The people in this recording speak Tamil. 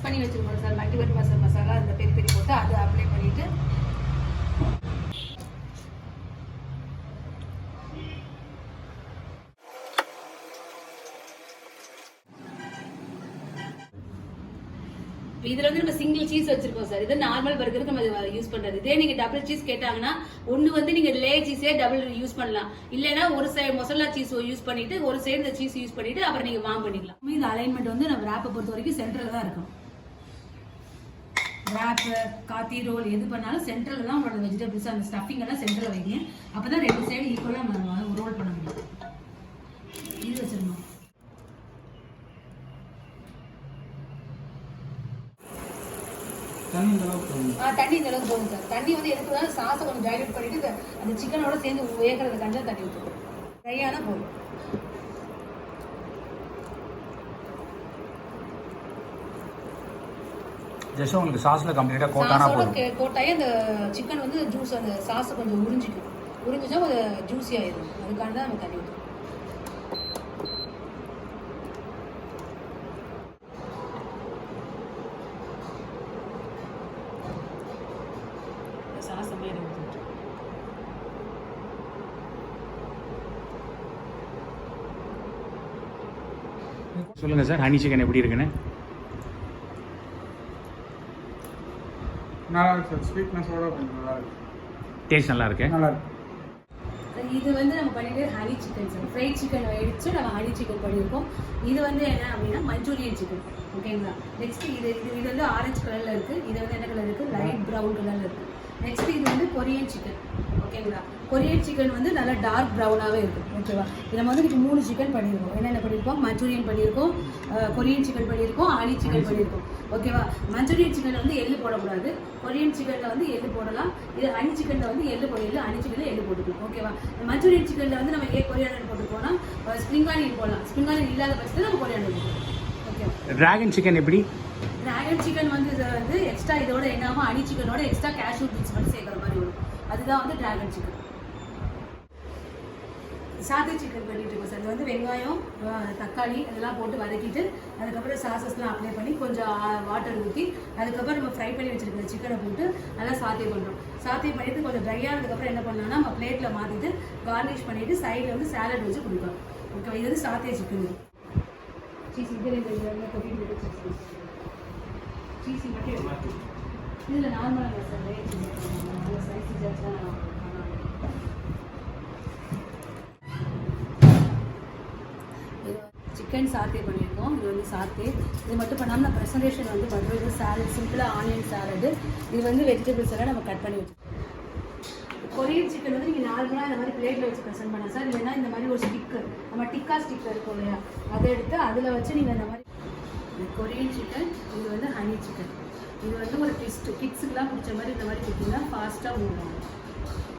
பண்ணி வச்சுருக்கோம் சார். மல்டிபர்பஸ் மசாலா அந்த பெரிய பெரிய போட்டு அதை அப்ளை பண்ணிவிட்டு இதுல வந்து நம்ம சிங்கிள் சீஸ் வச்சிருக்கோம் சார். இது நார்மல் பர்கருக்கு நம்ம யூஸ் பண்றது. இதே நீங்க டபுள் சீஸ் கேட்டாங்கன்னா ஒன்னு வந்து நீங்க லே சீஸே டபுள் யூஸ் பண்ணலாம். இல்லைன்னா ஒரு சைடு மொசல்லா சீஸ் யூஸ் பண்ணிட்டு ஒரு சைடு இந்த சீஸ் யூஸ் பண்ணிட்டு அப்புறம் நீங்க வார்ம் பண்ணிக்கலாம். இந்த அலைன்மெண்ட் வந்து நம்ம ராப்பை பொறுத்த வரைக்கும் சென்டர்ல தான் இருக்கும். ராப் காத்தி ரோல் எது பண்ணாலும் சென்டர்ல தான் உங்களோட வெஜிடபிள்ஸ் அந்த ஸ்டஃபிங் எல்லாம் சென்டர்ல வைங்க. அப்பதான் ரெண்டு சைடு ஈக்குவலா நம்ம ரோல் பண்ண முடியும். இது வச்சிருந்தோம். தண்ணி இந்த அளவுக்கு போகும் சார். தண்ணி வந்து எதுக்குன்னா சாஸை கொஞ்சம் டைலூட் பண்ணிட்டு அந்த சிக்கனோட சேர்ந்து வேகிறதுக்காண்டி தண்ணி ஊற்றுவோம். ட்ரையான போதும். ஜஸ்ட் உங்களுக்கு சாஸ்ல கம்ப்ளீட்டா கோட்டானா போதும். கோட்டாயே அந்த சிக்கன் வந்து ஜூஸ் அந்த சாஸை கொஞ்சம் உறிஞ்சிக்கும். உறிஞ்சிச்சா ஒரு ஜூஸி ஆயிடும். அதுக்காண்டி தான் நம்ம தண்ணி ஊற்றுவோம். சொல்லுங்க சார், ஹனி சிக்கன் எப்படி இருக்குன்னு? நல்லா இருக்கு சார். ஸ்வீட்னஸோட கொஞ்சம் நல்லா இருக்கு. டேஸ்ட் நல்லா இருக்கு. நல்லா இருக்கு. இது வந்து நம்ம பண்ணிட்டு honey chicken sir. Fried chicken எடுத்து நம்ம ஹனி சிக்கன் பண்ணியிருக்கோம். இது வந்து என்ன அப்படின்னா மஞ்சூரியன் சிக்கன். ஓகேங்களா? நெக்ஸ்ட் இது வந்து ஆரஞ்சு கலர்ல இருக்கு. இது வந்து என்ன கலர் இருக்கு? லைட் ப்ரௌன் கலர்ல இருக்கு. நெக்ஸ்ட் இது வந்து கொரியன் சிக்கன். ஓகேங்களா? கொரியன் சிக்கன் வந்து நல்லா டார்க் ப்ரௌனாகவே இருக்கும். ஓகேவா? நம்ம வந்து இப்போ 3 சிக்கன் பண்ணியிருக்கோம். என்னென்ன பண்ணியிருக்கோம்? மஞ்சூரியன் பண்ணியிருக்கோம், கொரியன் சிக்கன் பண்ணியிருக்கோம், ஹனி சிக்கன் பண்ணியிருக்கோம். ஓகேவா? மஞ்சூரியன் சிக்கனில் வந்து எள்ளு போடக்கூடாது. கொரியன் சிக்கனில் வந்து எள்ளு போடலாம். இது ஹனி சிக்கனில் வந்து எள்ளு போடலாம். ஹனி சிக்கனில் எள்ளு போட்டுக்கலாம். ஓகேவா? மஞ்சூரியன் சிக்கனில் வந்து நம்ம கொரியாண்டர் போட்டுக்கோனா ஸ்ப்ரிங் ஆனியன் போடலாம். ஸ்ப்ரிங் ஆனியன் இல்லாத பட்சத்தில் நம்ம கொரியாண்டர் போடலாம். ஓகேவா? டிராகன் சிக்கன் எப்படி? டிராகன் சிக்கன் வந்து எக்ஸ்ட்ரா இதோட என்னாமல் ஹனி சிக்கனோட எக்ஸ்ட்ரா கேஷ்யூ பீட்ஸ் மட்டும் சேர்க்குற மாதிரி வரும். அதுதான் வந்து டிராகன் சிக்கன். சாதே சிக்கன் பண்ணிட்டு இருக்கோம் சார். இது வந்து வெங்காயம், தக்காளி இதெல்லாம் போட்டு வதக்கிட்டு அதுக்கப்புறம் சாசஸ்லாம் அப்ளை பண்ணி கொஞ்சம் வாட்டர் ஊற்றி அதுக்கப்புறம் நம்ம ஃப்ரை பண்ணி வச்சுருக்கிற சிக்கனை போட்டு நல்லா சாத்தே பண்ணுறோம். சாத்தே பண்ணிவிட்டு கொஞ்சம் ட்ரை ஆனதுக்கப்புறம் என்ன பண்ணலாம்னா நம்ம பிளேட்டில் மாற்றிட்டு கார்னிஷ் பண்ணிவிட்டு சைடில் வந்து சாலட் வச்சு கொடுக்கலாம். ஓகே, இது வந்து சாத்தே சிக்கன். சீஸ் இது கொட்டிட்டு சீஸி மட்டும் இதில் நார்மலாக சார் சைஸ் ஜாஸ்தான். சிக்கன் சாத்தே பண்ணியிருக்கோம். இது வந்து சாத்தே. இது மட்டும் பண்ணாமல் நான் ப்ரெசன்டேஷன் வந்து பண்ணுறது சாலட், சிம்பிளாக ஆனியன் சாலடு. இது வந்து வெஜிடபிள்ஸ் எல்லாம் நம்ம கட் பண்ணி வச்சுருக்கோம். கொரியன் சிக்கன் வந்து நீங்கள் நார்மலாக இந்த மாதிரி பிளேட்டில் வச்சு ப்ரெசென்ட் பண்ணலாம் சார். இல்லைன்னா இந்த மாதிரி ஒரு ஸ்டிக்கு நம்ம டிக்கா ஸ்டிக்கர் இருக்கும் இல்லையா, அதை எடுத்து அதில் வச்சு நீங்கள் இந்த மாதிரி கொரியன் சிக்கன். இது வந்து ஹனி சிக்கன். இது வந்து ஒரு கிட்ஸுக்கெலாம் பிடிச்ச மாதிரி இந்த மாதிரி கொடுத்தீங்கன்னா ஃபாஸ்ட்டாக மூவ் ஆகும்.